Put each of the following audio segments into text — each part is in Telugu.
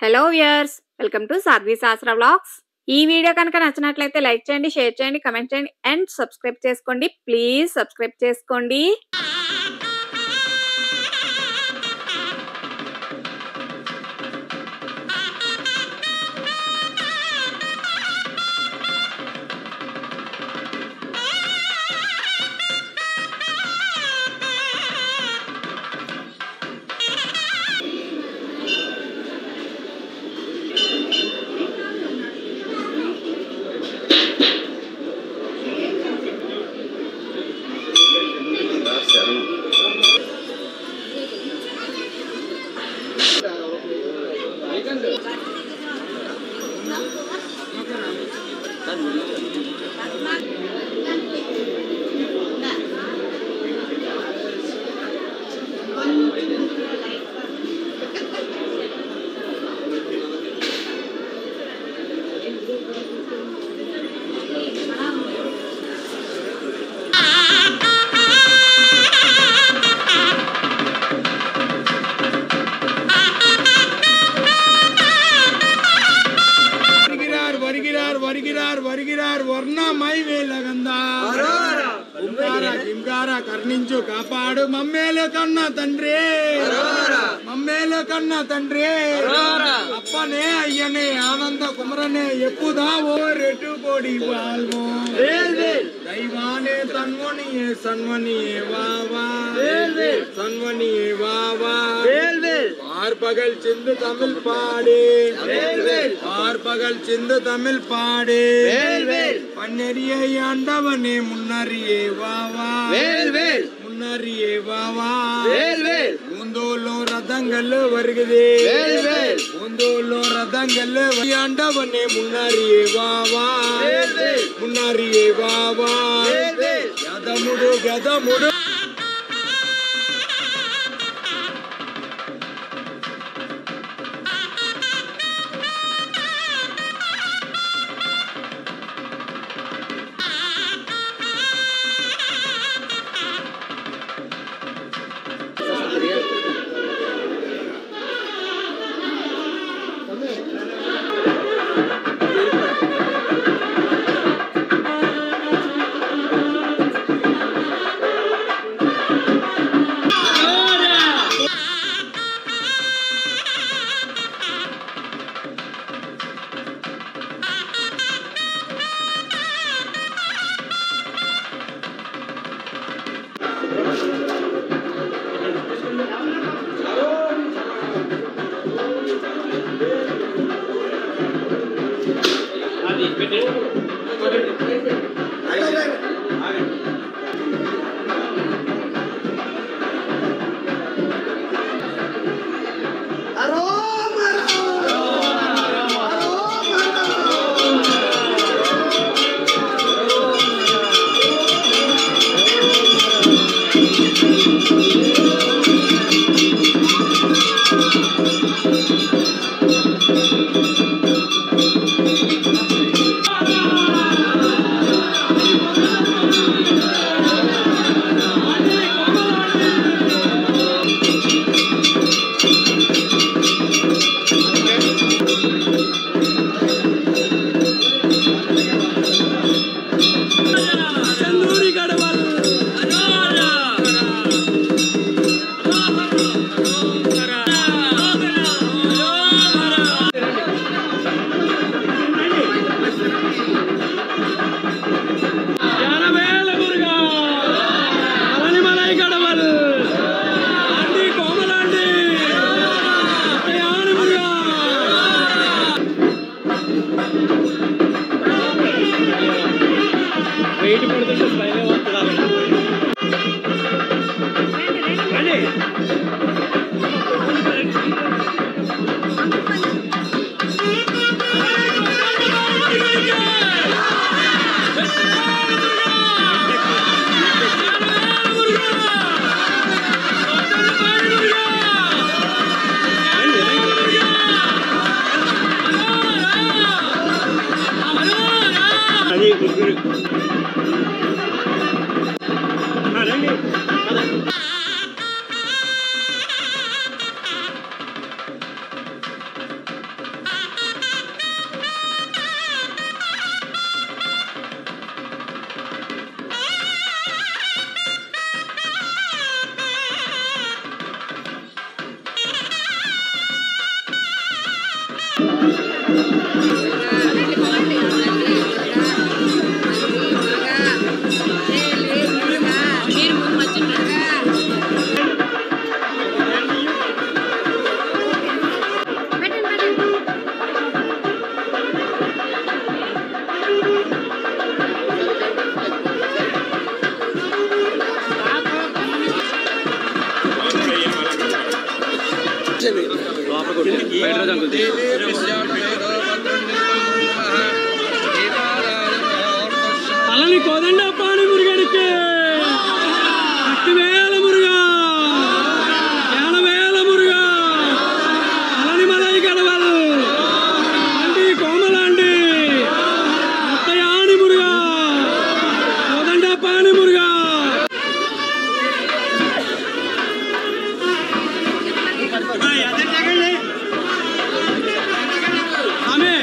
హలో వ్యూయర్స్, వెల్కమ్ టు సాధ్వి శాస్త్ర వ్లాగ్స్. ఈ వీడియో కనుక నచ్చినట్లయితే లైక్ చేయండి, షేర్ చేయండి, కమెంట్ చేయండి అండ్ సబ్స్క్రైబ్ చేసుకోండి. ప్లీజ్ సబ్స్క్రైబ్ చేసుకోండి. కర్ణించు కాపాడు మమ్మేలు కన్నా తండ్రి, మమ్మేలు కన్నా తండ్రి, అప్పనే అయ్యనే ఆనంద కుమరనే ఎక్కుదా ఓ రెట్టు కోడి వాల్వో దైవానే తన్వనియే సన్వనియే వావా సన్వనియే వావా ஆர்பகல் சிந்து தமிழ் பாடு, ஆர்பகல் சிந்து தமிழ் பாடு, பன்னெறியை ஆண்டவனே முன்னறியே வாவா முன்னறியே வாவா பூந்தோலோ ரதங்கள் வருகுதே, பூந்தோலோ ரதங்கள் ஆண்டவனே முன்னறியே வாவா முன்னறியே வாவா கதமுடு கதமுடு అలాని కోదండ పాని మురుగడికి శక్తివేల మురుగా ఏలవేల మురుగా అలాని మలై గడవల్ అండి కోమలాండి ముత్తయాని మురుగా కోదండ పాని మురుగా ఆమె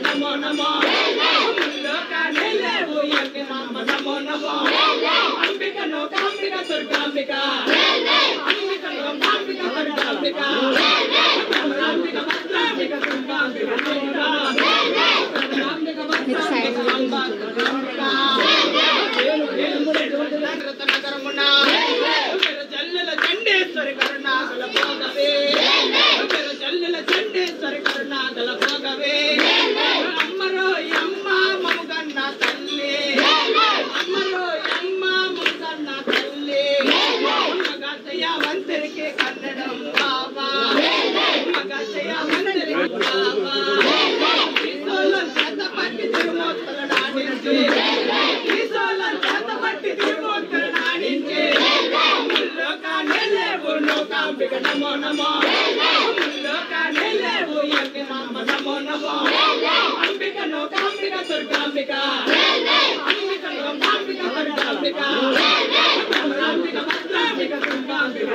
నమో నమో దుర్గాంబిక అంబికలో మాంబిక దుర్గాంబిక అంబిక భద్రాంబిక దుర్గాంబిక జల్లెల చండేశ్వరి కరుణాకల భోగవే జల్లెల చండేశ్వరి కరుణాకల భోగవే అమ్మరో అమ్మ మముగన్న తల్లి అమ్మరో అమ్మ మముగన్న తల్లి మగతయ్య వంతరికి కన్నడం బాబా మగతయ్య వంతరికి బాబా ఈసోలం చేత పట్టి తిరుమూర్తుల నాడించి ఈసోలం చేత పట్టి తిరుమూర్తుల నాడించి ముల్లోకానే లేవు లోకాంబిక నమో నమో ముల్లోకానే లేవు యజ్ఞ మామ నమో నమో అంబిక లోకాంబిక దుర్గాంబిక అంబిక లోకాంబిక దుర్గాంబిక అంబిక భద్రాంబిక దుర్గాంబిక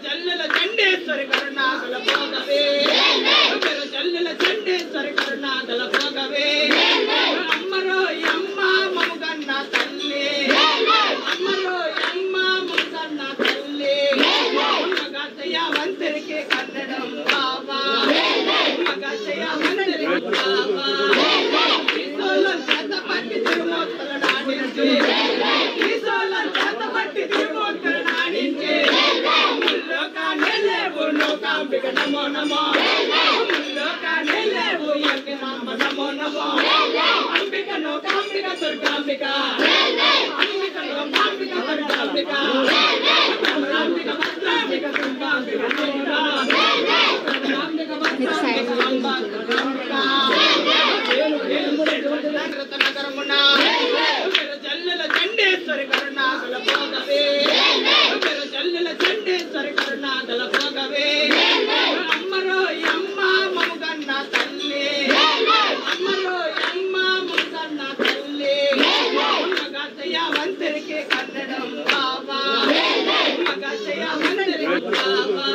జల్లెల చండేశ్వరి కరుణాకల భోగవే జల్లెల చండేశ్వరి కరుణాకల భోగవే అమ్మరో అమ్మ మముగన్న తల్లి అమ్మరో అమ్మ మముగన్న తల్లి మగతయ్య వంతరికి కన్నడం బాబా మగతయ్య వంతరికి బాబా ఈసోలం చేత పట్టి తిరుమూర్తుల నాడించి ఈసోలం చేత పట్టి తిరుమూర్తుల నాడించి ముల్లోకానే లేవు లోకాంబిక నమో నమో ముల్లోకానే లేవు యజ్ఞ మామ నమో నమో అంబిక లోకాంబిక దుర్గాంబిక అంబిక లోకాంబిక దుర్గాంబిక అంబిక భద్రాంబిక దుర్గాంబిక జల్లెల చండేశ్వరి కరుణాకల భోగవే జల్లెల చండేశ్వరి కరుణాకల భోగవే అమ్మరో అమ్మ మముగన్న తల్లి అమ్మరో అమ్మ మముగన్న తల్లి మగతయ్య వంతరికి కన్నడం బాబా మగతయ్య వంతరికి బాబా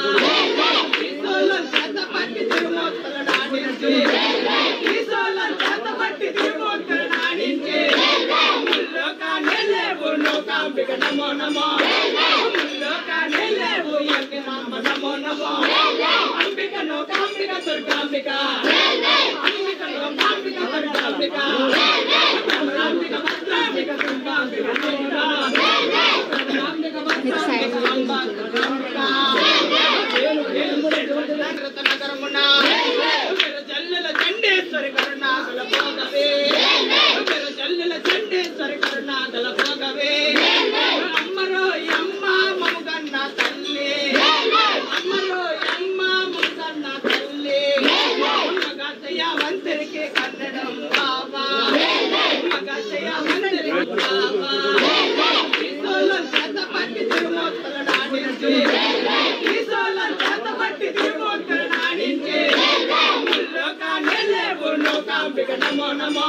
ఈసోలం చేత పట్టి తిరుమూర్తుల నాడించి ఈసోలం చేత పట్టి తిరుమూర్తుల నాడించి ముల్లోకానే లేవు లోకాంబిక నమో నమో ముల్లోకానే లేవు యజ్ఞ మామ నమో నమో అంబిక లోకాంబిక దుర్గాంబిక అంబిక లోకాంబిక దుర్గాంబిక అంబిక భద్రాంబిక దుర్గాంబిక జల్లెల చండేశ్వరి కరుణాకల భోగవే జల్లెల చండేశ్వరి కరుణాకల భోగవే అమ్మరో అమ్మ మముగన్న తల్లి అమ్మరో అమ్మ మముగన్న తల్లి మగతయ్య వంతరికి కన్నడం బాబా మగతయ్య వంతరికి బాబా ఈసోలం చేత పట్టి తిరుమూర్తుల నాడించి ఈసోలం చేత పట్టి తిరుమూర్తుల నాడించి ముల్లోకానే లేవు లోకాంబిక నమో నమో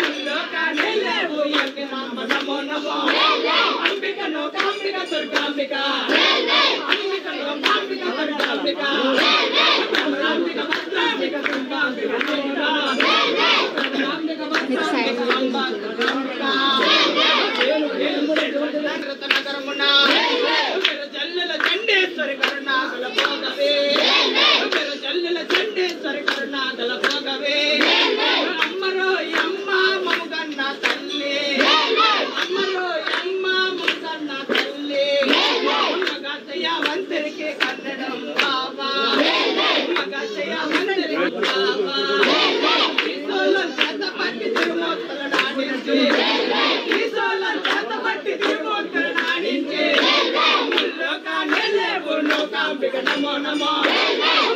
ముల్లోకానే లేవు యజ్ఞ మామ నమో నమో అంబిక లోకాంబిక దుర్గాంబిక అంబిక లోకాంబిక దుర్గాంబిక అంబిక భద్రాంబిక దుర్గాంబిక జల్లెల చండేశ్వరి కరుణాకల భోగవే జల్లెల చండేశ్వరి కరుణాకల భోగవే అమ్మరో అమ్మ మముగన్న తల్లి అమ్మరో అమ్మ మముగన్న తల్లి మగతయ్య వంతరికి కన్నడం బాబా మగతయ్య వంతరికి బాబా ఈసోలం చేత పట్టి తిరుమూర్తుల నాడించి ఈసోలం చేత పట్టి తిరుమూర్తుల నాడించి ముల్లోకానే లేవు లోకాంబిక నమో నమో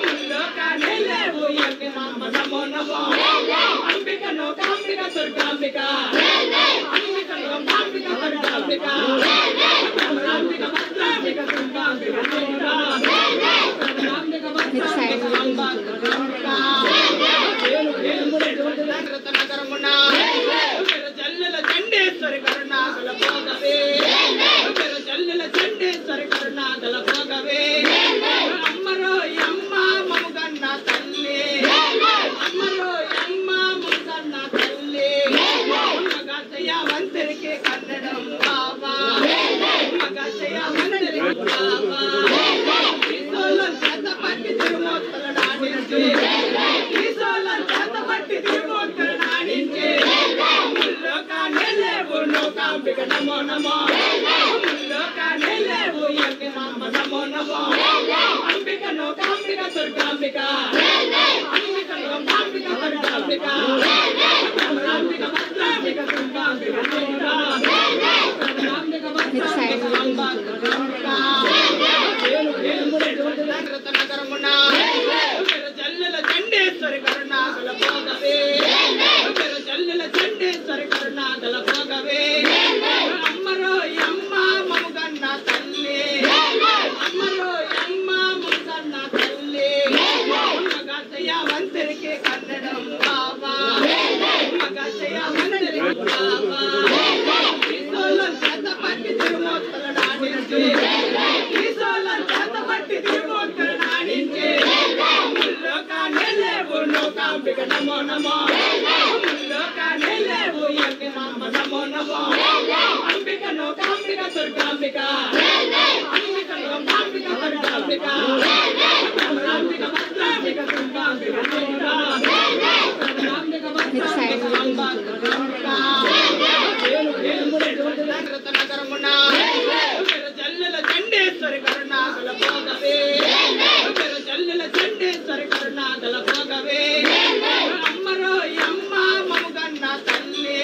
ముల్లోకానే లేవు యజ్ఞ మామ నమో నమో అంబిక లోకాంబిక దుర్గాంబిక అంబిక లోకాంబిక దుర్గాంబిక అంబిక భద్రాంబిక దుర్గాంబిక జల్లెల చండేశ్వరి కరుణాకల భోగవే జల్లెల చండేశ్వరి కరుణాకల భోగవే అమ్మరో అమ్మ మముగన్న తల్లి అమ్మరో నమో నమో ముల్లోకానే లేవు ఎన్ని మామ నమో నమో అంబిక లోకాంబిక దుర్గాంబిక అంబిక లోకాంబిక దుర్గాంబిక అంబిక భద్రాంబిక దుర్గాంబిక జల్లెల చండేశ్వరి కరుణాగల భోగవే జల్లెల చండేశ్వరి కరుణాగల భోగవే అమ్మరో అమ్మ మముగన్న తల్లి అమ్మరో అమ్మ మముగన్న తల్లి మగచ్చయ్య వంతరికి కన్నడం బాబా మగచ్చయ్య వంతరికి బాబా ఈసోలం చేత పట్టి తిరుమూర్తుల నాడించి ఈసోలం చేత పట్టి తిరుమూర్తుల నాడించి ముల్లోకానే లేవు లోకాంబిక నమో నమో ముల్లోకానే లేవు ఎన్ని మామ నమో నమో అంబిక లోకాంబిక దుర్గాంబిక అంబిక లోకాంబిక దుర్గాంబిక అంబిక భద్రాంబిక దుర్గాంబిక జల్లెల చండేశ్వరి కరుణాగల భోగవే జల్లెల చండేశ్వరి కరుణాగల భోగవే అమ్మరో అమ్మ మముగన్న తల్లి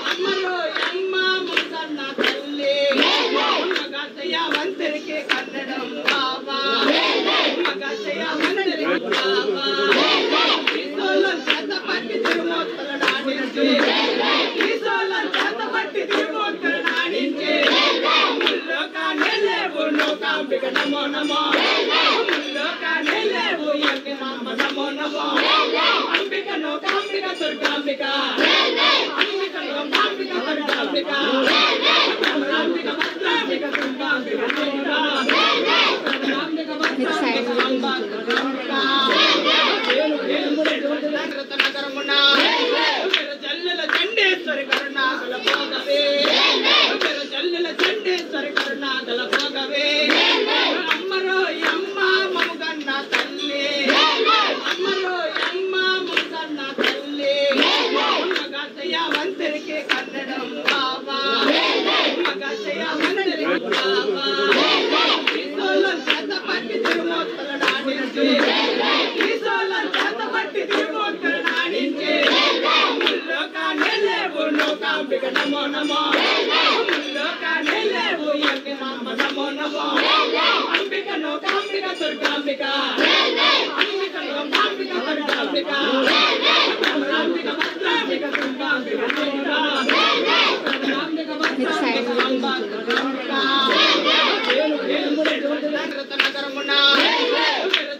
అమ్మరో అమ్మ మముగన్న తల్లి మగచ్చయ్య వంతరికి కన్నడం బాబా మగచ్చయ్య వంతరికి బాబా ఈసోలం చేత పట్టి తిరుమూర్తుల నాడించి ఈసోలం చేత పట్టి తిరుమూర్తుల నాడించి ముల్లోకానే లేవు లోకాంబిక నమో నమో ముల్లోకానే లేవు ఎన్ని మామ నమో నమో అంబిక లోకాంబిక దుర్గాంబిక అంబిక లోకాంబిక దుర్గాంబిక అంబిక భద్రాంబిక దుర్గాంబిక జల్లెల చండేశ్వరి కరుణాగల భోగవే జల్లెల చండేశ్వరి కరుణాగల భోగవే అమ్మరో అమ్మ మముగన్న తల్లి అమ్మరో అమ్మ మముగన్న తల్లి మగచ్చయ్య వంతరికి కన్నడం బాబా మగచ్చయ్య వంతరికి బాబా ఈసోలం చేత పట్టి తిరుమూర్తుల నాడించి ఈసోలం చేత పట్టి తిరుమూర్తుల నాడించి ముల్లోకానే లేవు లోకాంబిక నమో నమో ముల్లోకానే లేవు ఎన్ని మామ నమో నమో అంబిక లోకాంబిక దుర్గాంబిక అంబిక లోకాంబిక దుర్గాంబిక అంబిక భద్రాంబిక దుర్గాంబిక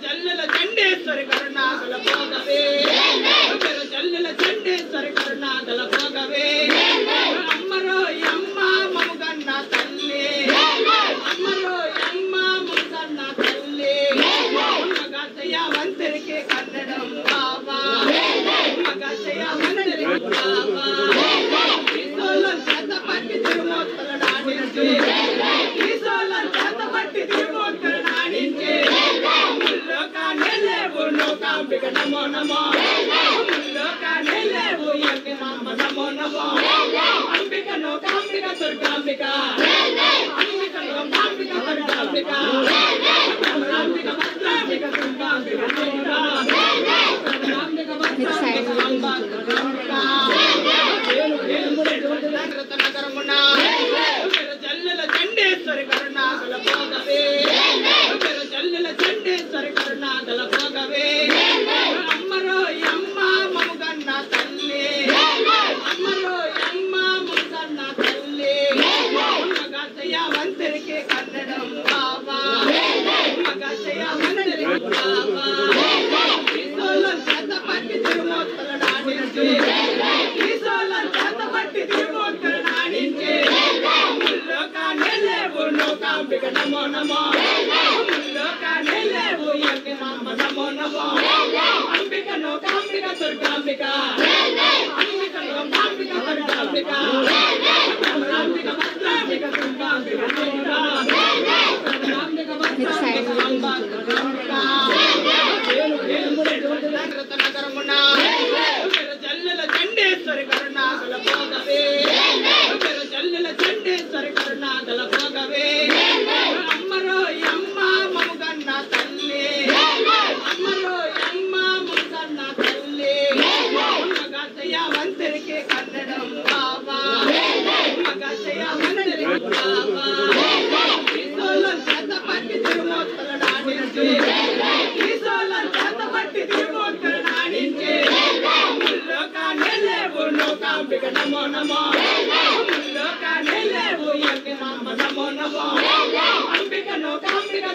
జల్లెల చండేశ్వరి కరుణాగల భోగవే జల్లెల చండేశ్వరి కరుణాగల భోగవే అమ్మరో అమ్మ మముగన్న తల్లి అమ్మరో అమ్మ మముగన్న తల్లి మగచ్చయ్య వంతరికి కన్నడం బాబా మగచ్చయ్య వంతరికి బాబా ఈసోలం చేత పట్టి తిరుమూర్తుల నాడించి ఈసోలం చేత పట్టి తిరుమూర్తుల నాడించి ముల్లోకానే లేవు లోకాంబిక నమో నమో ముల్లోకానే లేవు ఎన్ని మామ నమో నమో అంబిక లోకాంబిక దుర్గాంబిక అంబిక లోకాంబిక దుర్గాంబిక అంబిక భద్రాంబిక దుర్గాంబిక జల్లెల చండేశ్వరి కరుణాగల భోగవే జల్లెల చండేశ్వరి కరుణాగల భోగవే అమ్మరో అమ్మ మముగన్న తల్లి అమ్మరో అమ్మ మముగన్న తల్లి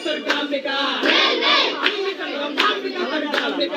దుర్గాంబిక అంబిక దుర్గాంబిక